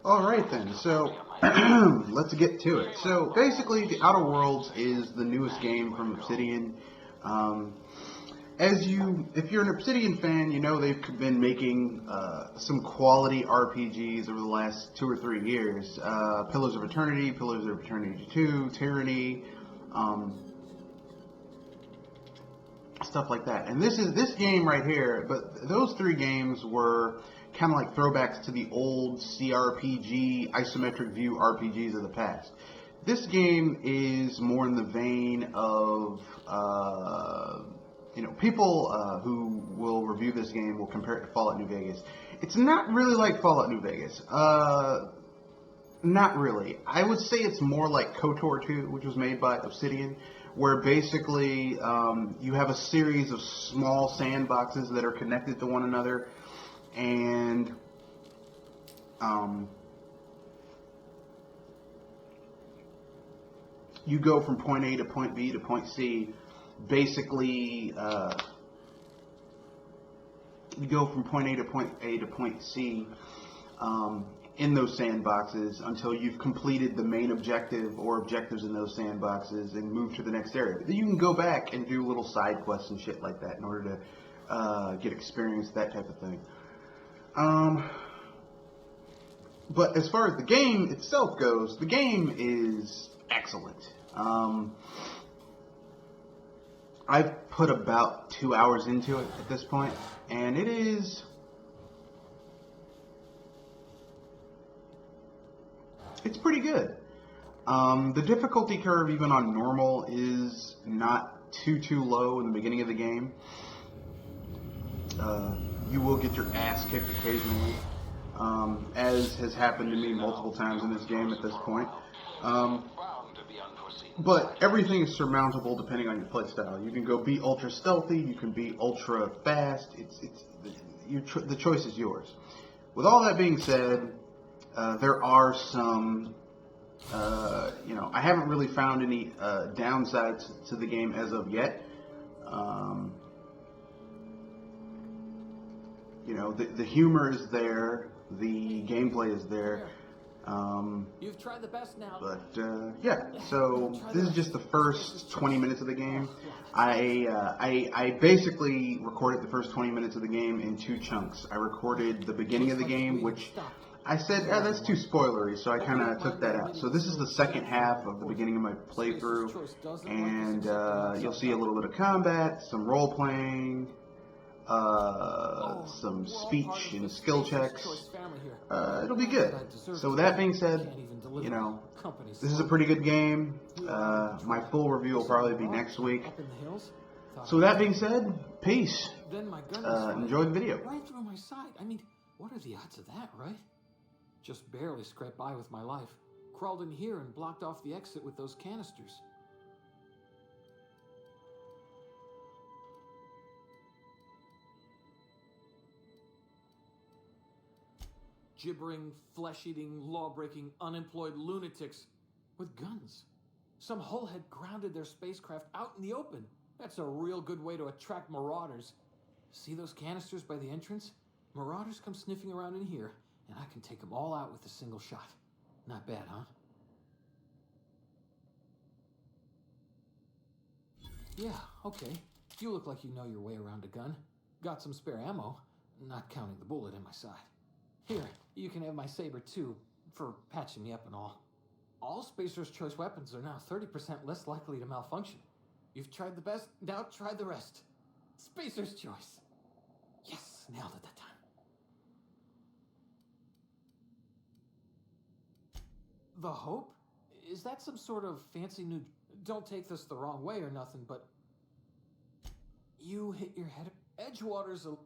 Alright then, so let's get to it. So basically, The Outer Worlds is the newest game from Obsidian. Um, if you're an Obsidian fan, you know they've been making some quality RPGs over the last 2 or 3 years. Pillars of Eternity, Pillars of Eternity 2, Tyranny, stuff like that. And this game right here, but those 3 games were kind of like throwbacks to the old CRPG, isometric view RPGs of the past. This game is more in the vein of, people who will review this game will compare it to Fallout New Vegas. It's not really like Fallout New Vegas. Not really. I would say it's more like KOTOR 2, which was made by Obsidian, where basically you have a series of small sandboxes that are connected to one another, and you go from point A to point B to point C. Basically, you go from point A to point C in those sandboxes until you've completed the main objective or objectives in those sandboxes and move to the next area. Then you can go back and do little side quests and shit like that in order to get experience, that type of thing. But as far as the game itself goes, the game is excellent. I've put about 2 hours into it at this point, and it's pretty good. The difficulty curve, even on normal, is not too low in the beginning of the game. You will get your ass kicked occasionally, as has happened to me multiple times in this game at this point. But everything is surmountable depending on your playstyle. You can go be ultra stealthy, you can be ultra fast. The choice is yours. With all that being said, there are some, I haven't really found any downsides to the game as of yet. The humor is there, the gameplay is there. You've tried the best now. But yeah, so this is just the first 20 minutes of the game. I basically recorded the first 20 minutes of the game in 2 chunks. I recorded the beginning of the game, which I said, that's too spoilery, so I kind of took that out. So this is the second half of the beginning of my playthrough, and you'll see a little bit of combat, some role-playing, some speech and skill checks. It'll be good. So with that being said, this is a pretty good game. My full review will probably be next week. So with that being said, peace. Enjoy the video. Right through my side. I mean, what are the odds of that, right? Just barely scraped by with my life. Crawled in here and blocked off the exit with those canisters. Gibbering, flesh-eating, law-breaking, unemployed lunatics with guns. Some hullhead grounded their spacecraft out in the open. That's a real good way to attract marauders. See those canisters by the entrance? Marauders come sniffing around in here, and I can take them all out with a single shot. Not bad, huh? Yeah, okay. You look like you know your way around a gun. Got some spare ammo, not counting the bullet in my side. Here, you can have my saber too, for patching me up and all. All Spacer's Choice weapons are now 30% less likely to malfunction. You've tried the best, now try the rest. Spacer's Choice. Yes, nailed it that time. The Hope? Is that some sort of fancy new... Don't take this the wrong way or nothing, but... You hit your head... Edgewater's a...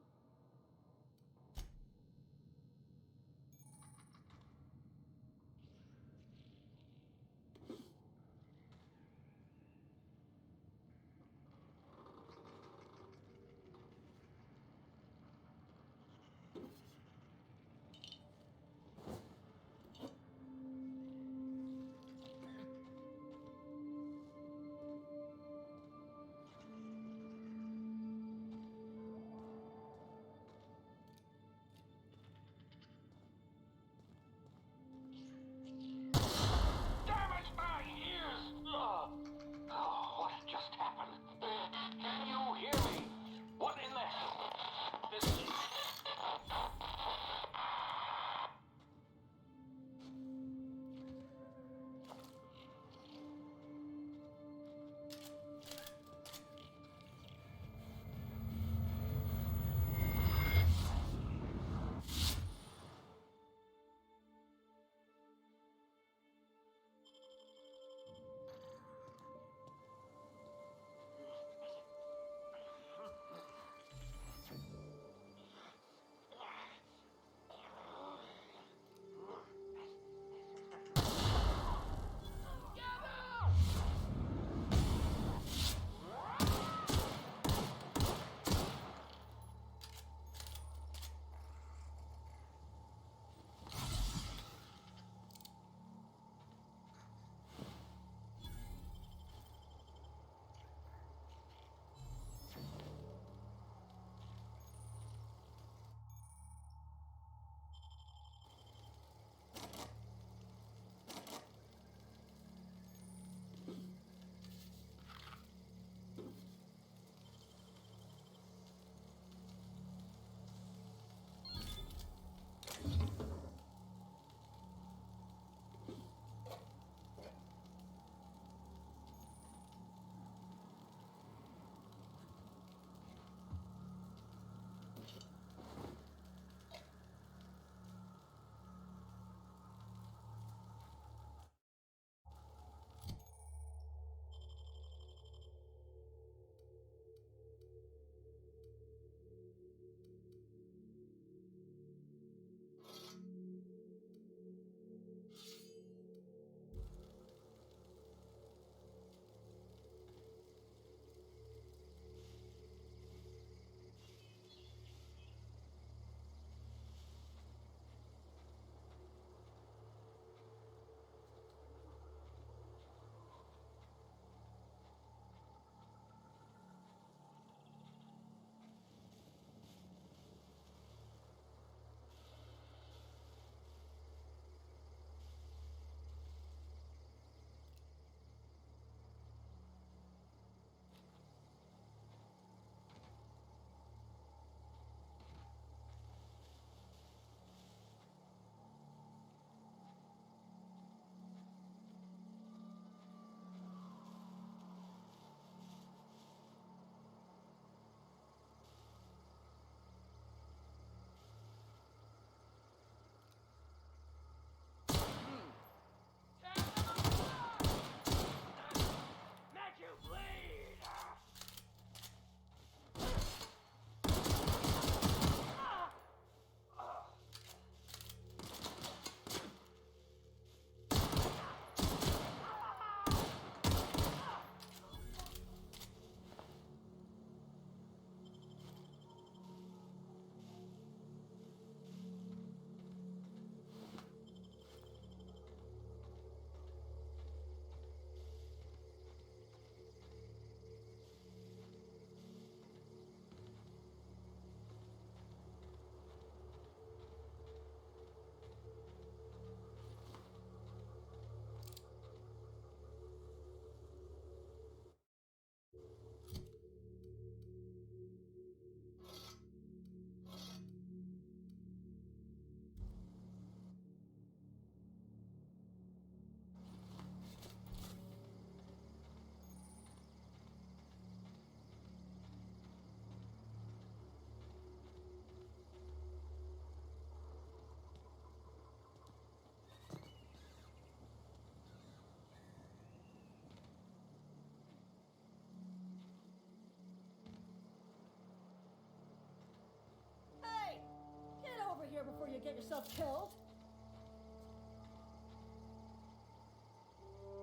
here before you get yourself killed.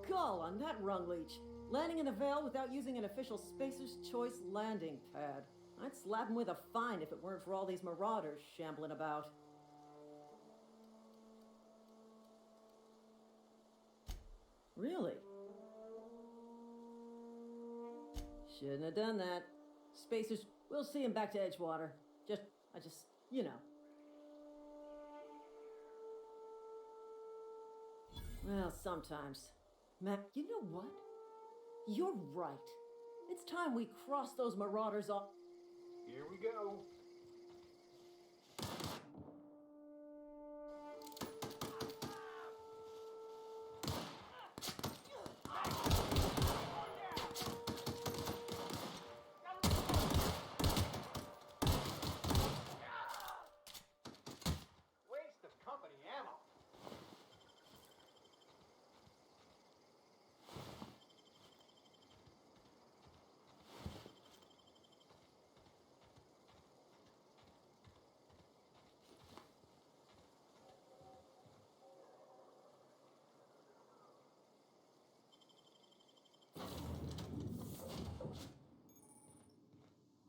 Call on that rung leech. Landing in the Vale without using an official Spacer's Choice landing pad. I'd slap him with a fine if it weren't for all these marauders shambling about. Really? Shouldn't have done that. Spacers, we'll see him back to Edgewater. You know. Well, sometimes. Mac, you know what? You're right. It's time we cross those marauders off. Here we go. Waste of company ammo.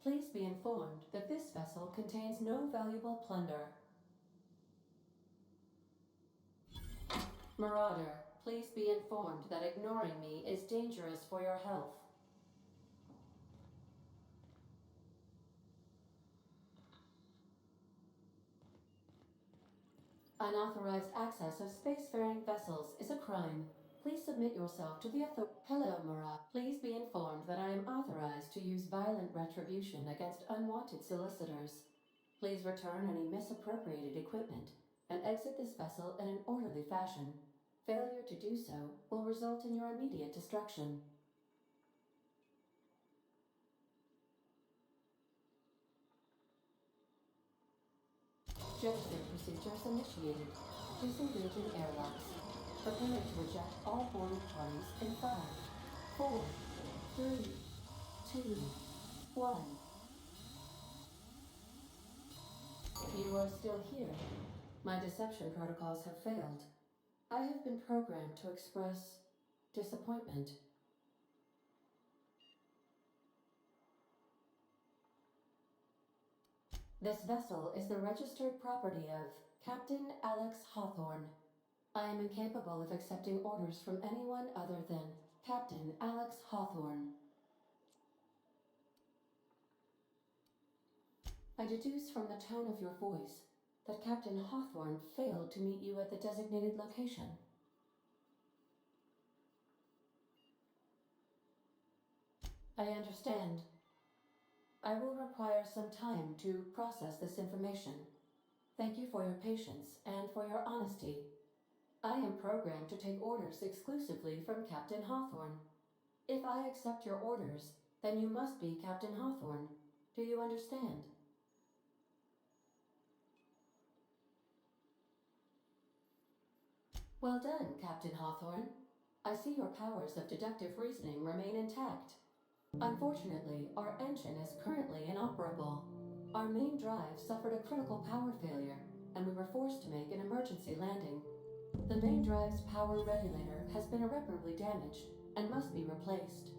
Please be informed that this vessel contains no valuable plunder. Marauder, please be informed that ignoring me is dangerous for your health. Unauthorized access of spacefaring vessels is a crime. Please submit yourself to the authority. Hello, Marauder. Please be informed that I am authorized to use violent retribution against unwanted solicitors. Please return any misappropriated equipment and exit this vessel in an orderly fashion. Failure to do so will result in your immediate destruction. Gesture procedures initiated. Disengaging airlocks. Prepare to eject all boarding parties in 5, 4, 3, 2, 1. You are still here. My deception protocols have failed. I have been programmed to express disappointment. This vessel is the registered property of Captain Alex Hawthorne. I am incapable of accepting orders from anyone other than Captain Alex Hawthorne. I deduce from the tone of your voice that Captain Hawthorne failed to meet you at the designated location. I understand. I will require some time to process this information. Thank you for your patience and for your honesty. I am programmed to take orders exclusively from Captain Hawthorne. If I accept your orders, then you must be Captain Hawthorne. Do you understand? Well done, Captain Hawthorne. I see your powers of deductive reasoning remain intact. Unfortunately, our engine is currently inoperable. Our main drive suffered a critical power failure, and we were forced to make an emergency landing. The main drive's power regulator has been irreparably damaged and must be replaced.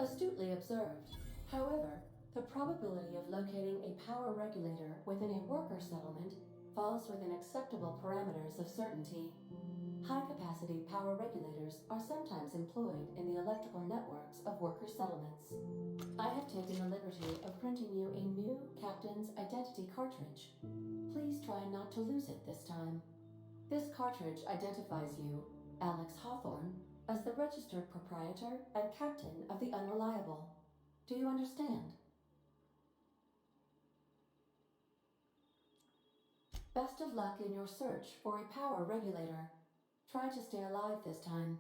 Astutely observed. However, the probability of locating a power regulator within a worker settlement falls within acceptable parameters of certainty. High-capacity power regulators are sometimes employed in the electrical networks of worker settlements. I have taken the liberty of printing you a new Captain's Identity cartridge. Please try not to lose it this time. This cartridge identifies you, Alex Hawthorne, as the registered proprietor and captain of the Unreliable. Do you understand? Best of luck in your search for a power regulator. Try to stay alive this time.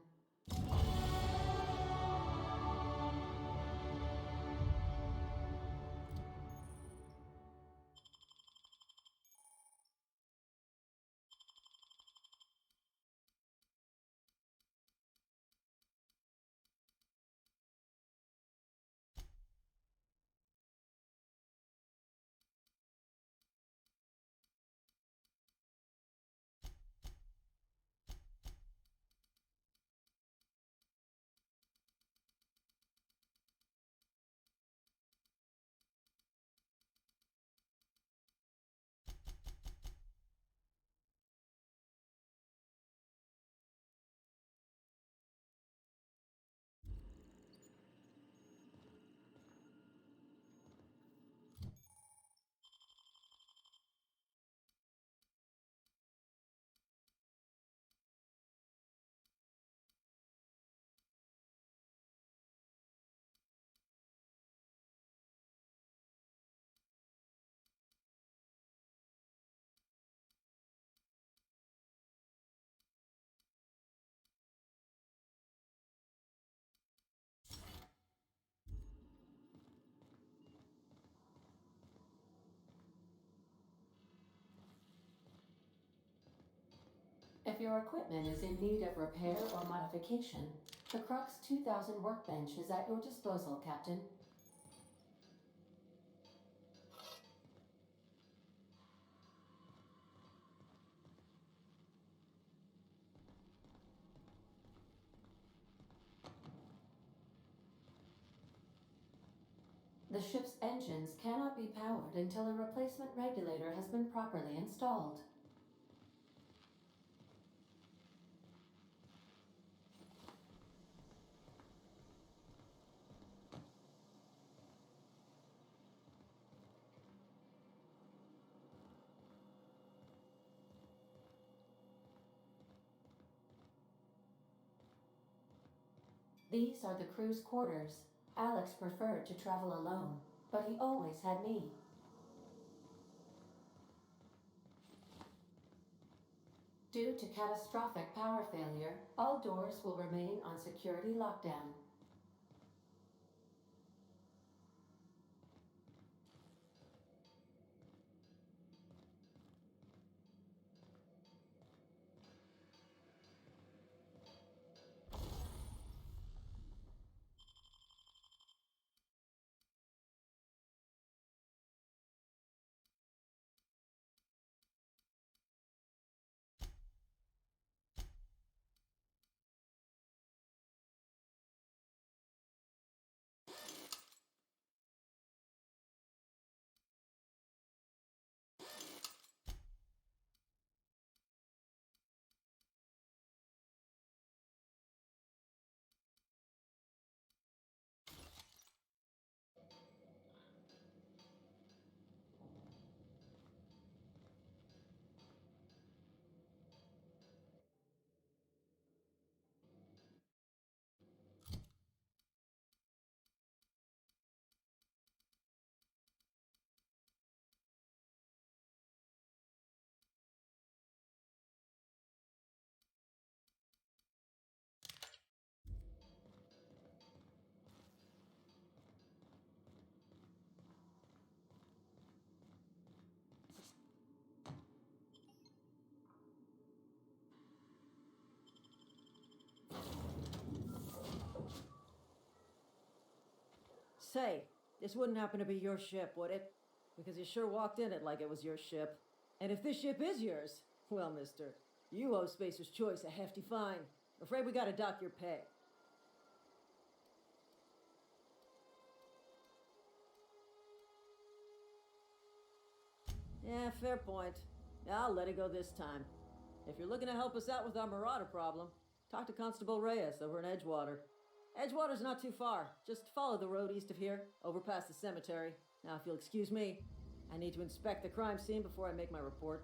If your equipment is in need of repair or modification, the Crux 2000 workbench is at your disposal, Captain. The ship's engines cannot be powered until a replacement regulator has been properly installed. These are the crew's quarters. Alex preferred to travel alone, but he always had me. Due to catastrophic power failure, all doors will remain on security lockdown. Say, this wouldn't happen to be your ship, would it? Because you sure walked in it like it was your ship. And if this ship is yours, well, mister, you owe Spacer's Choice a hefty fine. Afraid we gotta dock your pay. Yeah, fair point. I'll let it go this time. If you're looking to help us out with our marauder problem, talk to Constable Reyes over in Edgewater. Edgewater's not too far. Just follow the road east of here, over past the cemetery. Now, if you'll excuse me, I need to inspect the crime scene before I make my report.